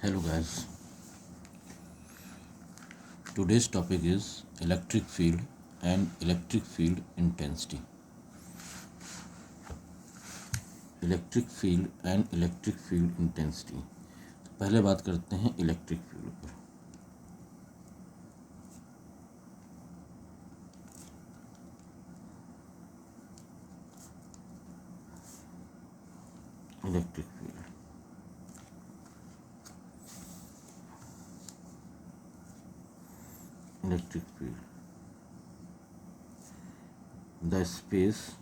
Hello guys, today's topic is electric field and electric field intensity. Electric field and electric field intensity. पहले बात करते हैं electric field पर। Electric field electric field, the space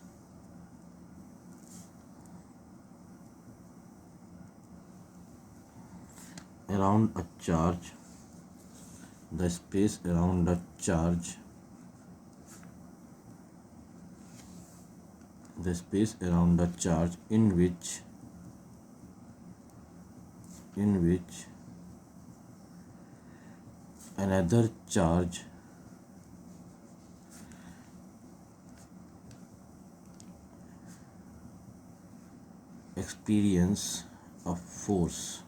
around a charge, the space around a charge, the space around a charge in which another charge experience a force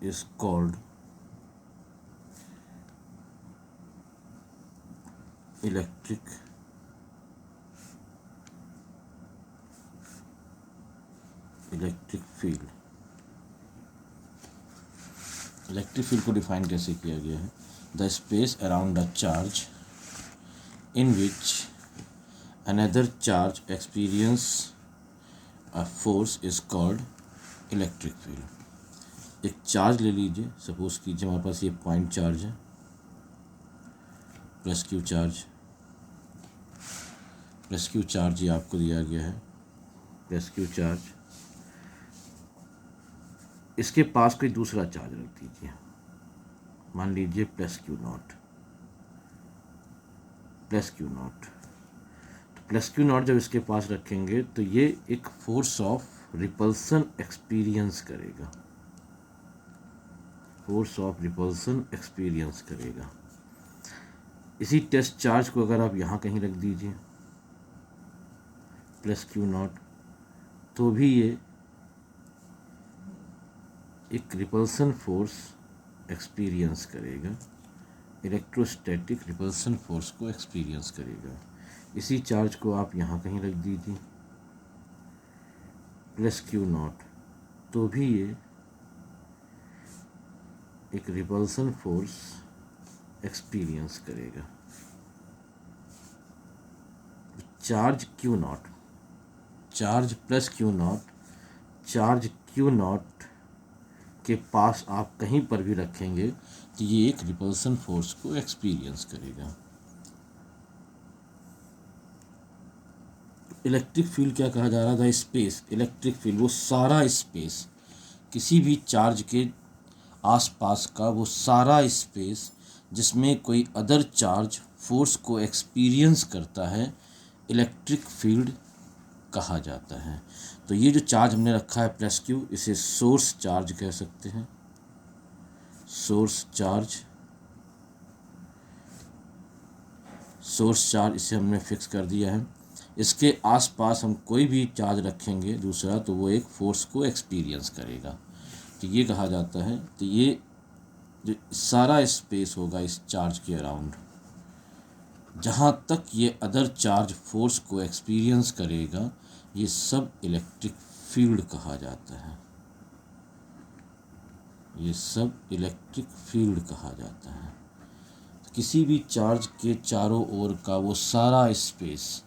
is called electric field. Electric field को define कैसे किया गया है? The space around the charge in which another charge experience a force is called electric field. एक charge ले लीजिए, suppose कीजिए हमारे पास ये पॉइंट चार्ज है, प्लस क्यू चार्ज ये आपको दिया गया है, प्लस क्यू चार्ज। इसके पास कोई दूसरा चार्ज रख दीजिए, मान लीजिए प्लस क्यू नॉट। तो प्लस क्यू नॉट जब इसके पास रखेंगे तो ये एक फोर्स ऑफ रिपल्सन एक्सपीरियंस करेगा। इसी टेस्ट चार्ज को अगर आप यहाँ कहीं रख दीजिए प्लस क्यू नॉट, तो भी ये एक रिपल्सन फोर्स एक्सपीरियंस करेगा, इलेक्ट्रोस्टैटिक रिपल्सन फोर्स को एक्सपीरियंस करेगा। इसी चार्ज को आप यहाँ कहीं रख दीजिए प्लस क्यू नॉट, तो भी ये एक रिपल्सन फोर्स एक्सपीरियंस करेगा। चार्ज प्लस क्यू नॉट के पास आप कहीं पर भी रखेंगे तो ये एक रिपल्सन फोर्स को एक्सपीरियंस करेगा। इलेक्ट्रिक फील्ड क्या कहा जा रहा था? स्पेस। इलेक्ट्रिक फील्ड वो सारा स्पेस, किसी भी चार्ज के आसपास का वो सारा स्पेस जिसमें कोई अदर चार्ज फोर्स को एक्सपीरियंस करता है, इलेक्ट्रिक फील्ड कहा जाता है। तो ये जो चार्ज हमने रखा है प्लस क्यू, इसे सोर्स चार्ज कह सकते हैं। सोर्स चार्ज इसे हमने फिक्स कर दिया है। इसके आसपास हम कोई भी चार्ज रखेंगे दूसरा, तो वो एक फोर्स को एक्सपीरियंस करेगा। तो ये कहा जाता है, तो ये जो सारा स्पेस होगा इस चार्ज के अराउंड, जहाँ तक ये अदर चार्ज फोर्स को एक्सपीरियंस करेगा, ये सब इलेक्ट्रिक फील्ड कहा जाता है। तो किसी भी चार्ज के चारों ओर का वो सारा स्पेस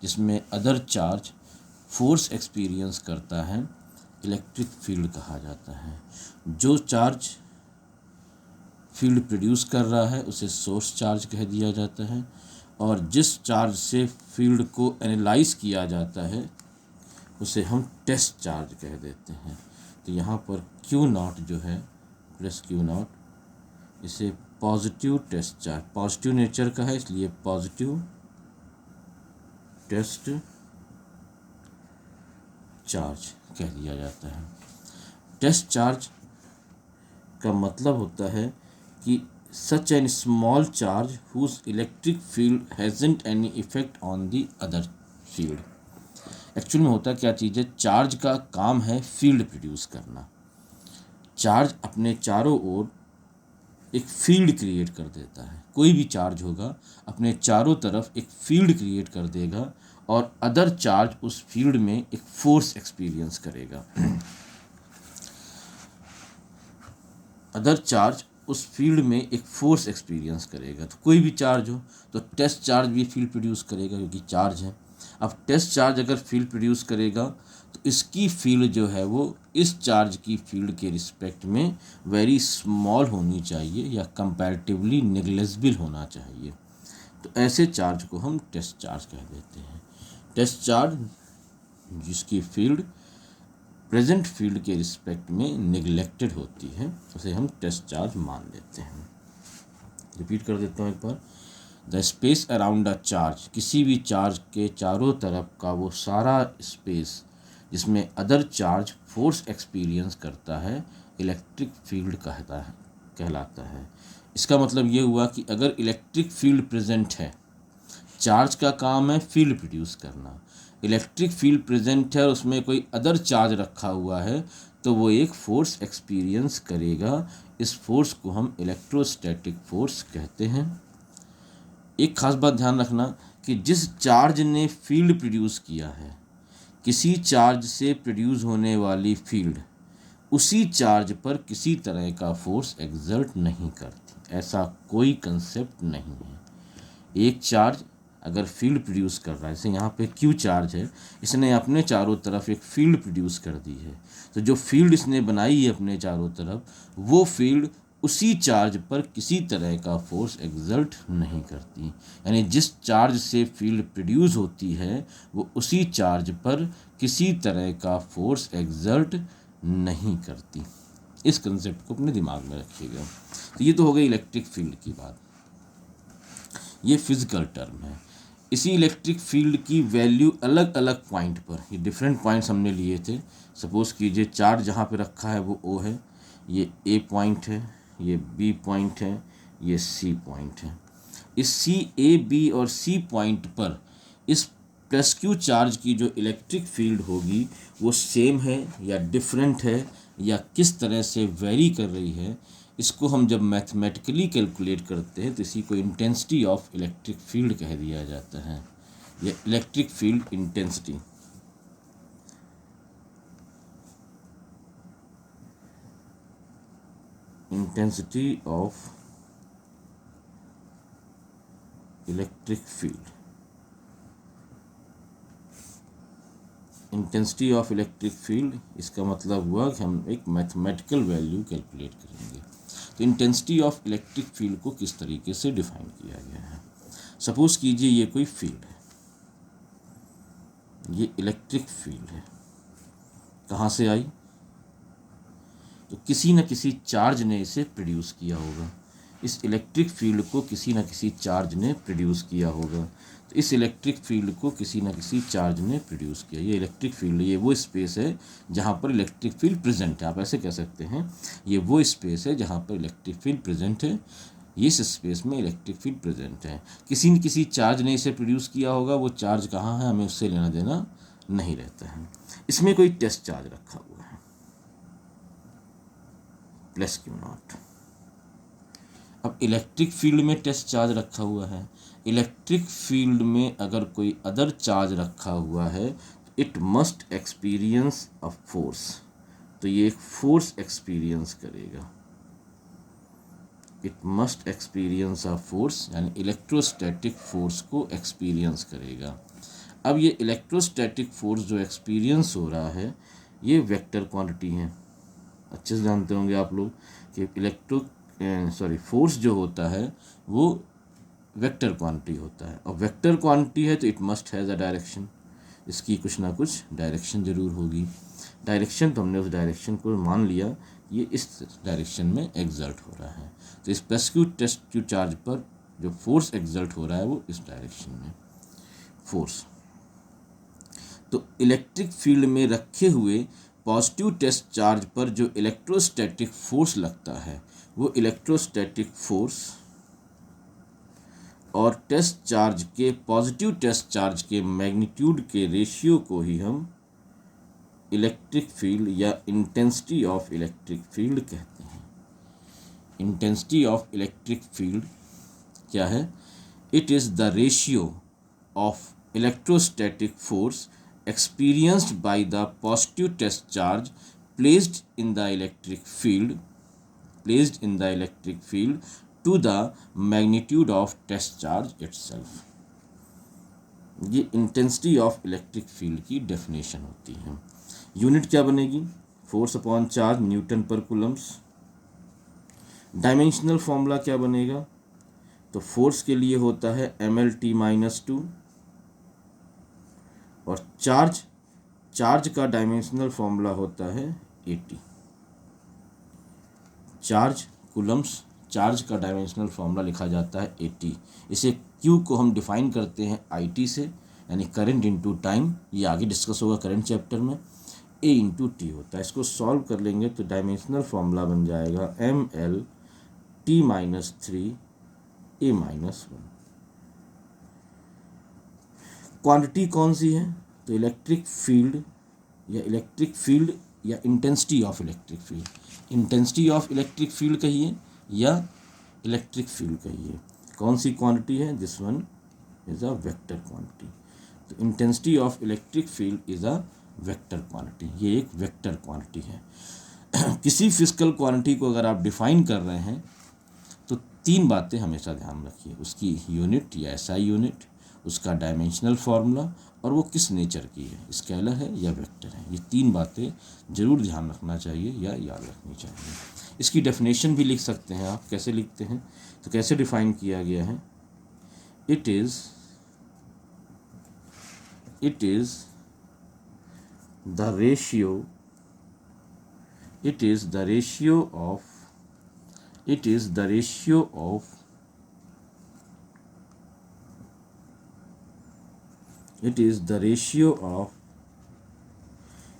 जिसमें अदर चार्ज फोर्स एक्सपीरियंस करता है, इलेक्ट्रिक फील्ड कहा जाता है। जो चार्ज फील्ड प्रोड्यूस कर रहा है उसे सोर्स चार्ज कह दिया जाता है, और जिस चार्ज से फील्ड को एनालाइज किया जाता है उसे हम टेस्ट चार्ज कह देते हैं। तो यहाँ पर क्यू नॉट जो है प्लस क्यू नॉट, इसे positive test charge, positive nature का है इसलिए पॉजिटिव टेस्ट चार्ज कह दिया जाता है। टेस्ट चार्ज का मतलब होता है कि such a small charge whose electric field hasn't any effect on the other field। Actual में होता क्या चीज़ है, चार्ज का काम है फील्ड प्रोड्यूस करना। चार्ज अपने चारों ओर एक फील्ड क्रिएट कर देता है। कोई भी चार्ज होगा अपने चारों तरफ एक फील्ड क्रिएट कर देगा और अदर चार्ज उस फील्ड में एक फोर्स एक्सपीरियंस करेगा। अदर चार्ज उस फील्ड में एक फोर्स एक्सपीरियंस करेगा। तो कोई भी चार्ज हो तो टेस्ट चार्ज भी फील्ड प्रोड्यूस करेगा क्योंकि चार्ज है। अब टेस्ट चार्ज अगर फील्ड प्रोड्यूस करेगा तो इसकी फील्ड जो है वो इस चार्ज की फील्ड के रिस्पेक्ट में वेरी स्मॉल होनी चाहिए या कंपैरेटिवली नेग्लिजिबल होना चाहिए। तो ऐसे चार्ज को हम टेस्ट चार्ज कह देते हैं। टेस्ट चार्ज जिसकी फील्ड प्रेजेंट फील्ड के रिस्पेक्ट में निगलेक्टेड होती है उसे हम टेस्ट चार्ज मान लेते हैं। रिपीट कर देता हूँ एक बार। The space around a charge, किसी भी चार्ज के चारों तरफ का वो सारा स्पेस जिसमें अदर चार्ज फोर्स एक्सपीरियंस करता है, इलेक्ट्रिक फील्ड कहलाता है। इसका मतलब ये हुआ कि अगर इलेक्ट्रिक फील्ड प्रेजेंट है, चार्ज का काम है फील्ड प्रोड्यूस करना, इलेक्ट्रिक फील्ड प्रेजेंट है और उसमें कोई अदर चार्ज रखा हुआ है तो वो एक फोर्स एक्सपीरियंस करेगा। इस फोर्स को हम इलेक्ट्रोस्टैटिक फोर्स कहते हैं। एक खास बात ध्यान रखना कि जिस चार्ज ने फील्ड प्रोड्यूस किया है, किसी चार्ज से प्रोड्यूस होने वाली फील्ड उसी चार्ज पर किसी तरह का फोर्स एक्सर्ट नहीं करती। ऐसा कोई कंसेप्ट नहीं है। एक चार्ज अगर फील्ड प्रोड्यूस कर रहा है, जैसे यहाँ पे क्यू चार्ज है, इसने अपने चारों तरफ एक फील्ड प्रोड्यूस कर दी है, तो जो फील्ड इसने बनाई है अपने चारों तरफ, वो फील्ड उसी चार्ज पर किसी तरह का फोर्स एक्सर्ट नहीं करती। यानी जिस चार्ज से फील्ड प्रोड्यूस होती है वो उसी चार्ज पर किसी तरह का फोर्स एक्सर्ट नहीं करती। इस कंसेप्ट को अपने दिमाग में रखिएगा। तो ये तो हो गई इलेक्ट्रिक फील्ड की बात। ये फिजिकल टर्म है। इसी इलेक्ट्रिक फील्ड की वैल्यू अलग अलग पॉइंट पर, ये डिफरेंट पॉइंट्स हमने लिए थे। सपोज कीजिए चार्ज जहाँ पे रखा है वो O है, ये A पॉइंट है, ये B पॉइंट है, ये C पॉइंट है। इस C, A, B और C पॉइंट पर इस प्लस Q चार्ज की जो इलेक्ट्रिक फील्ड होगी वो सेम है या डिफरेंट है या किस तरह से वेरी कर रही है, इसको हम जब मैथमेटिकली कैलकुलेट करते हैं तो इसी को इंटेंसिटी ऑफ इलेक्ट्रिक फील्ड कह दिया जाता है। या electric field intensity. Intensity of electric field. Intensity of electric field, इसका मतलब हुआ कि हम एक मैथमेटिकल वैल्यू कैलकुलेट करेंगे। तो इंटेंसिटी ऑफ इलेक्ट्रिक फील्ड को किस तरीके से डिफाइन किया गया है। सपोज कीजिए ये कोई फील्ड है, ये इलेक्ट्रिक फील्ड है। कहाँ से आई? तो किसी न किसी चार्ज ने इसे प्रोड्यूस किया होगा। इस इलेक्ट्रिक फील्ड को किसी न किसी चार्ज ने प्रोड्यूस किया होगा। तो इस इलेक्ट्रिक फील्ड को किसी न किसी चार्ज ने प्रोड्यूस किया। ये इलेक्ट्रिक फील्ड, ये वो स्पेस है जहाँ पर इलेक्ट्रिक फील्ड प्रेजेंट है। आप ऐसे कह सकते हैं, ये वो स्पेस है जहाँ पर इलेक्ट्रिक फील्ड प्रेजेंट है। इस स्पेस में इलेक्ट्रिक फील्ड प्रेजेंट है। किसी न किसी चार्ज ने इसे प्रोड्यूस किया होगा। वो चार्ज कहाँ है हमें उससे लेना देना नहीं रहता है। इसमें कोई टेस्ट चार्ज रखा हुआ है प्लस Q0। अब इलेक्ट्रिक फील्ड में टेस्ट चार्ज रखा हुआ है। इलेक्ट्रिक फील्ड में अगर कोई अदर चार्ज रखा हुआ है, it must experience a force. तो ये एक फोर्स एक्सपीरियंस करेगा। It must experience a force, यानी इलेक्ट्रोस्टैटिक फोर्स को एक्सपीरियंस करेगा। अब ये इलेक्ट्रोस्टैटिक फोर्स जो एक्सपीरियंस हो रहा है, ये वेक्टर क्वांटिटी है। अच्छे से जानते होंगे आप लोग कि फोर्स जो होता है वो वेक्टर क्वांटिटी होता है। और वेक्टर क्वांटिटी है तो it must has a direction. इसकी कुछ ना कुछ डायरेक्शन ज़रूर होगी। डायरेक्शन, तो हमने उस डायरेक्शन को मान लिया, ये इस डायरेक्शन में एक्सर्ट हो रहा है। तो इस plus Q test Q charge पर जो फोर्स एक्सर्ट हो रहा है वो इस डायरेक्शन में फोर्स। तो इलेक्ट्रिक फील्ड में रखे हुए पॉजिटिव टेस्ट चार्ज पर जो इलेक्ट्रोस्टैटिक फोर्स लगता है, वो इलेक्ट्रोस्टैटिक फोर्स और टेस्ट चार्ज के पॉजिटिव टेस्ट चार्ज के मैग्नीट्यूड के रेशियो को ही हम इलेक्ट्रिक फील्ड या इंटेंसिटी ऑफ इलेक्ट्रिक फील्ड कहते हैं। इंटेंसिटी ऑफ इलेक्ट्रिक फील्ड क्या है? It is the ratio of electrostatic force experienced by the positive test charge placed in the electric field to the magnitude of test charge itself। ये intensity of electric field की definition होती है। Unit क्या बनेगी? Force upon charge Newton पर Coulomb's. Dimensional formula क्या बनेगा? तो फोर्स के लिए होता है mL/T-2 और चार्ज का डायमेंशनल फॉर्मूला होता है AT। चार्ज का डायमेंशनल फॉर्मूला लिखा जाता है AT। इसे Q को हम डिफाइन करते हैं IT से, यानी करंट इनटू टाइम। ये आगे डिस्कस होगा करंट चैप्टर में। A इंटू T होता है। इसको सॉल्व कर लेंगे तो डायमेंशनल फॉर्मूला बन जाएगा mL/T-A-1। क्वांटिटी कौन सी है? तो इलेक्ट्रिक फील्ड या intensity of electric field. Intensity of electric field कहिए या इलेक्ट्रिक फील्ड कहिए। कौन सी क्वांटिटी है? This one is a vector quantity. तो intensity of electric field is a vector quantity. ये एक वेक्टर क्वांटिटी है। किसी फिजिकल क्वांटिटी को अगर आप डिफाइन कर रहे हैं तो तीन बातें हमेशा ध्यान रखिए। उसकी यूनिट या SI यूनिट, उसका डायमेंशनल फार्मूला और वो किस नेचर की है, स्केलर है या वेक्टर है। ये तीन बातें जरूर ध्यान रखना चाहिए या याद रखनी चाहिए। इसकी डेफिनेशन भी लिख सकते हैं आप। कैसे लिखते हैं? तो कैसे डिफाइन किया गया है? It is the ratio of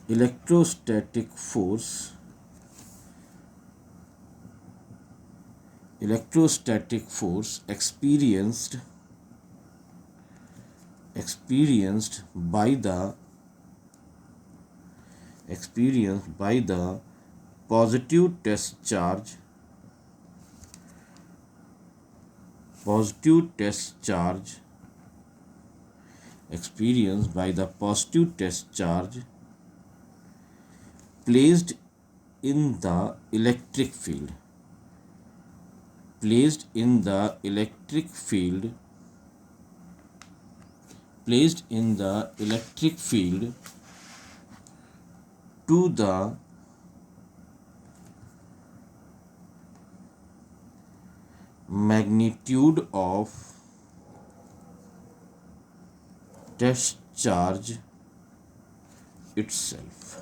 electrostatic force experienced by the positive test charge placed in the electric field to the magnitude of test charge itself।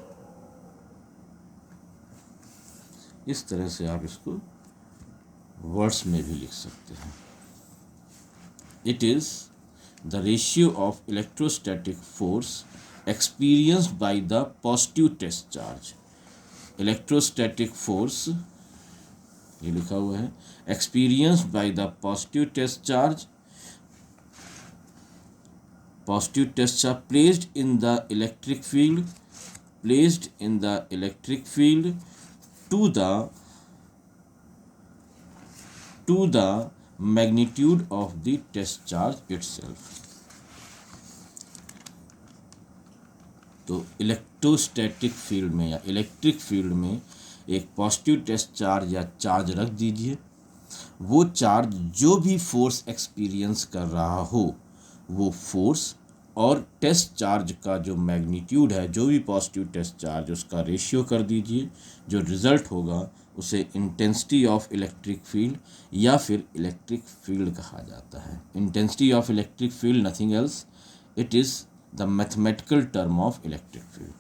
इस तरह से आप इसको वर्ड्स में भी लिख सकते हैं। It is the ratio of electrostatic force experienced by the positive test charge। Electrostatic force ये लिखा हुआ है, experienced by the positive test charge placed in the electric field to the magnitude of the test charge itself। तो electrostatic field में या electric field में एक positive test charge या चार्ज रख दीजिए। वो चार्ज जो भी फोर्स एक्सपीरियंस कर रहा हो, वो फोर्स और टेस्ट चार्ज का जो मैग्नीट्यूड है, जो भी पॉजिटिव टेस्ट चार्ज, उसका रेशियो कर दीजिए। जो रिज़ल्ट होगा उसे इंटेंसिटी ऑफ इलेक्ट्रिक फील्ड या फिर इलेक्ट्रिक फील्ड कहा जाता है। Intensity of electric field nothing else, it is the mathematical term of electric field.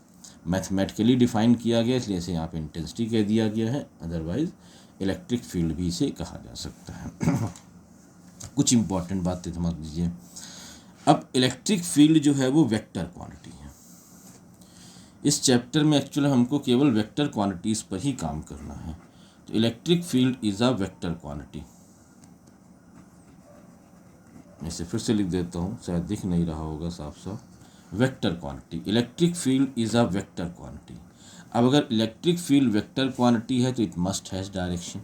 Mathematically define किया गया, इसलिए इसे यहाँ पे इंटेंसिटी कह दिया गया है। अदरवाइज इलेक्ट्रिक फील्ड भी इसे कहा जा सकता है। कुछ इंपॉर्टेंट बातें समझ लीजिए। अब इलेक्ट्रिक फील्ड जो है वो वेक्टर क्वांटिटी है। इस चैप्टर में एक्चुअली हमको केवल वेक्टर क्वांटिटीज़ पर ही काम करना है। तो electric field is a vector quantity. मैं इसे फिर से लिख देता हूँ, शायद दिख नहीं रहा होगा साफ साफ। Vector quantity, electric field is a vector quantity. अब अगर इलेक्ट्रिक फील्ड वेक्टर क्वांटिटी है तो इट मस्ट हैज़ डायरेक्शन,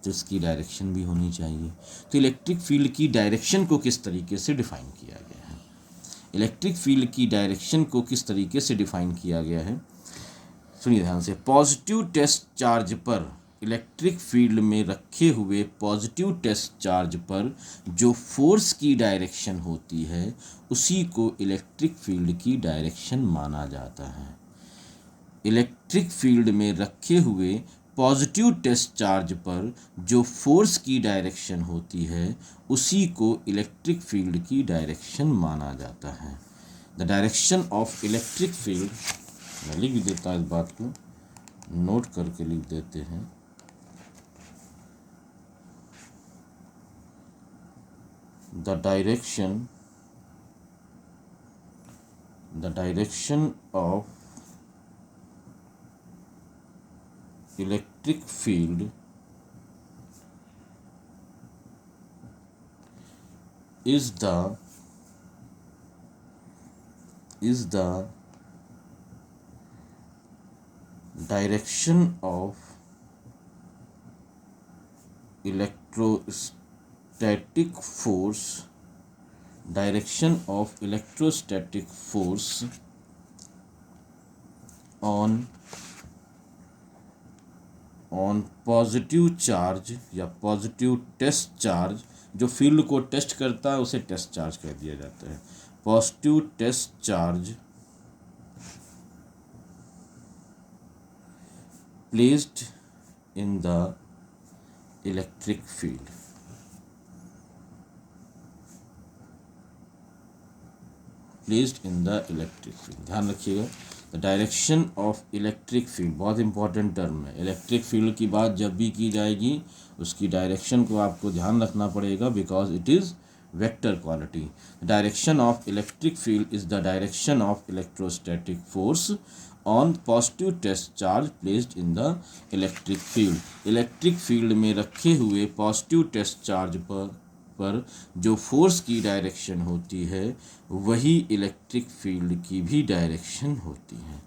तो इसकी डायरेक्शन भी होनी चाहिए। तो इलेक्ट्रिक फील्ड की डायरेक्शन को किस तरीके से डिफाइन किया गया है, इलेक्ट्रिक फील्ड की डायरेक्शन को किस तरीके से डिफाइन किया गया है, सुनिए ध्यान से। पॉजिटिव टेस्ट चार्ज पर, इलेक्ट्रिक फील्ड में रखे हुए पॉजिटिव टेस्ट चार्ज पर जो फोर्स की डायरेक्शन होती है उसी को इलेक्ट्रिक फील्ड की डायरेक्शन माना जाता है। इलेक्ट्रिक फील्ड में रखे हुए पॉजिटिव टेस्ट चार्ज पर जो फोर्स की डायरेक्शन होती है उसी को इलेक्ट्रिक फील्ड की डायरेक्शन माना जाता है। The direction of electric field, मैं लिख देता हूँ इस बात को, नोट करके लिख देते हैं। The direction of electric field is the direction of electrostatic force, on positive charge या पॉजिटिव टेस्ट चार्ज, जो फील्ड को टेस्ट करता है उसे टेस्ट चार्ज कह दिया जाता है। Positive test charge placed in the electric field, placed in the electric field. ध्यान रखिएगा, the direction of electric field बहुत इंपॉर्टेंट टर्म है। इलेक्ट्रिक फील्ड की बात जब भी की जाएगी उसकी डायरेक्शन को आपको ध्यान रखना पड़ेगा, because it is vector quantity. Direction of electric field is the direction of electrostatic force on positive test charge placed in the electric field. Electric field में रखे हुए पॉजिटिव टेस्ट चार्ज पर जो फोर्स की डायरेक्शन होती है वही electric field की भी डायरेक्शन होती है।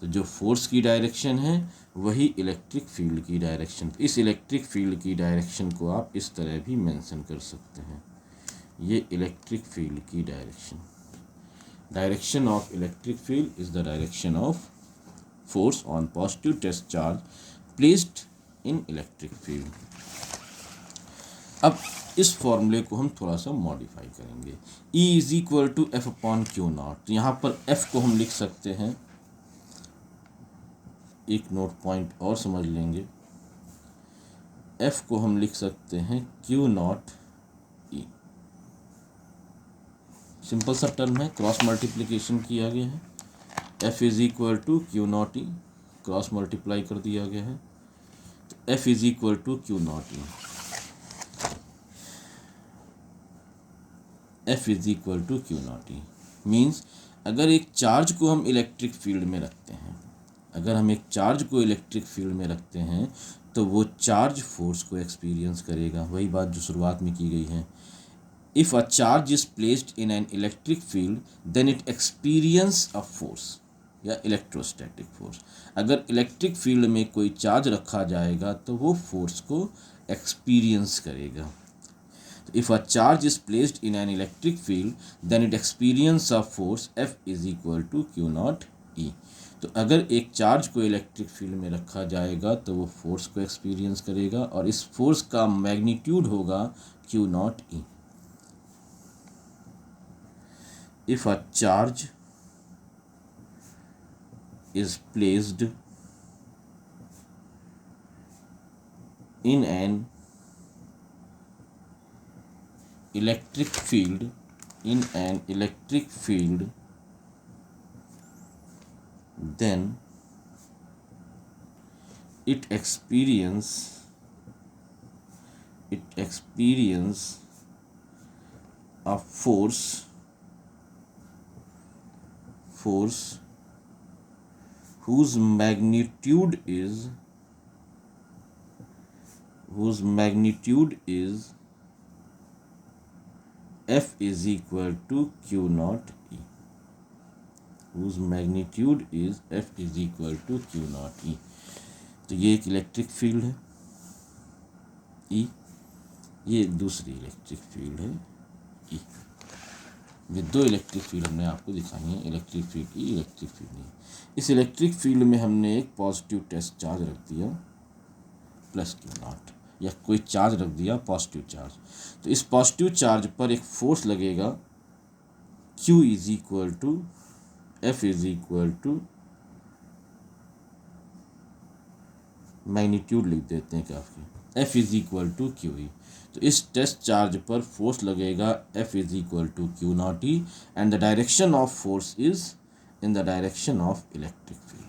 तो जो फोर्स की डायरेक्शन है वही इलेक्ट्रिक फील्ड की डायरेक्शन। इस इलेक्ट्रिक फील्ड की डायरेक्शन को आप इस तरह भी मेंशन कर सकते हैं, ये इलेक्ट्रिक फील्ड की direction. Direction of electric field is the direction of force on positive test charge placed in electric field. अब इस फॉर्मूले को हम थोड़ा सा मॉडिफाई करेंगे। E is equal to F upon Q nought. तो यहाँ पर F को हम लिख सकते हैं, एक नोट पॉइंट और समझ लेंगे, F को हम लिख सकते हैं क्यू नॉट E। सिंपल सा टर्म है, क्रॉस मल्टीप्लिकेशन किया गया है। F is equal to Q nought E, cross multiply कर दिया गया है, तो F is equal to Q nought E। F is equal to Q nought E means अगर एक चार्ज को हम इलेक्ट्रिक फील्ड में रखते हैं, अगर हम एक चार्ज को इलेक्ट्रिक फील्ड में रखते हैं तो वो चार्ज फोर्स को एक्सपीरियंस करेगा। वही बात जो शुरुआत में की गई है, if a charge is placed in an electric field then it experience a force या इलेक्ट्रोस्टैटिक फोर्स। अगर इलेक्ट्रिक फील्ड में कोई चार्ज रखा जाएगा तो वो फोर्स को एक्सपीरियंस करेगा। If a charge is placed in an electric field, then it experience a force F is equal to Q naught E। तो अगर एक चार्ज को इलेक्ट्रिक फील्ड में रखा जाएगा तो वो फोर्स को एक्सपीरियंस करेगा और इस फोर्स का मैग्नीट्यूड होगा Q naught E। If a charge is placed in an electric field, then it experience a force whose magnitude is F is equal to Q naught E, whose magnitude is F is equal to Q naught E। तो ये एक electric field है E, ये दूसरी electric field है E। ये दो electric field हमने आपको दिखाई है, electric field E, electric field E। इस इलेक्ट्रिक फील्ड में हमने एक पॉजिटिव टेस्ट चार्ज रख दिया प्लस Q नॉट, या कोई चार्ज रख दिया पॉजिटिव चार्ज। तो इस पॉजिटिव चार्ज पर एक फोर्स लगेगा Q is equal to F is equal to magnitude लिख देते हैं काफ़ी, F is equal to Q E. तो इस टेस्ट चार्ज पर फोर्स लगेगा F is equal to Q nought E, and the direction of force is in the direction of electric field.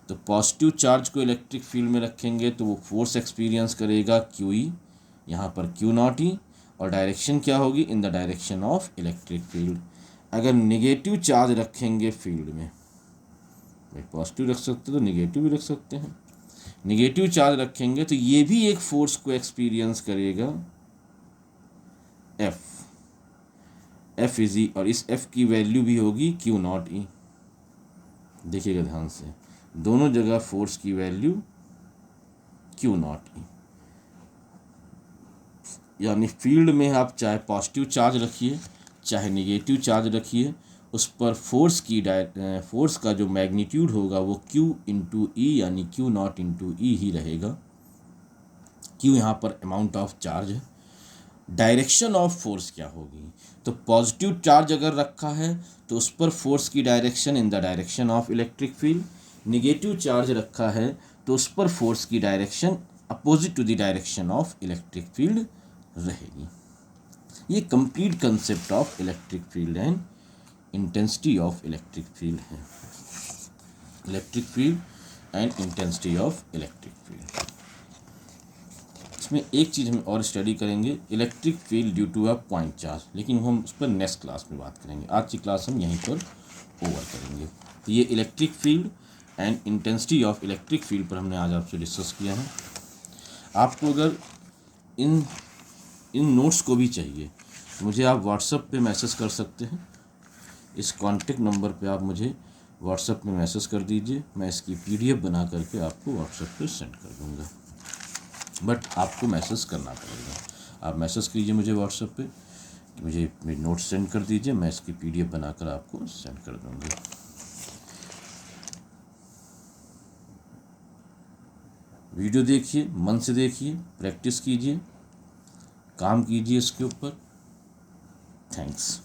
तो positive charge को इलेक्ट्रिक फील्ड में रखेंगे तो वो फोर्स एक्सपीरियंस करेगा क्यू ई, यहाँ पर क्यू नॉट ई, और डायरेक्शन क्या होगी, इन the direction of electric field. अगर निगेटिव चार्ज रखेंगे फील्ड में, पॉजिटिव रख सकते तो निगेटिव भी रख सकते हैं, निगेटिव चार्ज रखेंगे तो ये भी एक फोर्स को एक्सपीरियंस करेगा एफ इज ई, और इस एफ की वैल्यू भी होगी क्यू नॉट ई। देखिएगा ध्यान से, दोनों जगह फोर्स की वैल्यू क्यू नॉट ई, यानी फील्ड में आप चाहे पॉजिटिव चार्ज रखिए चाहे निगेटिव चार्ज रखिए, उस पर फोर्स का जो मैग्नीट्यूड होगा वो Q इंटू ई, यानी Q नॉट इंटू ई ही रहेगा। Q यहाँ पर अमाउंट ऑफ चार्ज है। डायरेक्शन ऑफ फोर्स क्या होगी, तो पॉजिटिव चार्ज अगर रखा है तो उस पर फोर्स की direction in the direction of electric field, negative charge रखा है तो उस पर फोर्स की direction opposite to the direction of electric field रहेगी। ये complete concept of electric field and intensity of electric field है, electric field and intensity of electric field. इसमें एक चीज़ हम और स्टडी करेंगे, electric field due to a point charge, लेकिन हम उस पर नेक्स्ट क्लास में बात करेंगे। आज की क्लास हम यहीं पर ओवर करेंगे। तो ये electric field and intensity of electric field पर हमने आज आपसे डिस्कस किया है। आपको अगर इन नोट्स को भी चाहिए मुझे आप व्हाट्सएप पे मैसेज कर सकते हैं। इस कॉन्टेक्ट नंबर पे आप मुझे व्हाट्सएप में मैसेज कर दीजिए, मैं इसकी PDF बना करके आपको व्हाट्सएप पे सेंड कर दूंगा। बट आपको मैसेज करना पड़ेगा। आप मैसेज कीजिए मुझे व्हाट्सएप पे कि मुझे मेरे नोट्स सेंड कर दीजिए, मैं इसकी PDF बनाकर आपको सेंड कर दूँगा। वीडियो देखिए, मन से देखिए, प्रैक्टिस कीजिए, काम कीजिए इसके ऊपर। थैंक्स।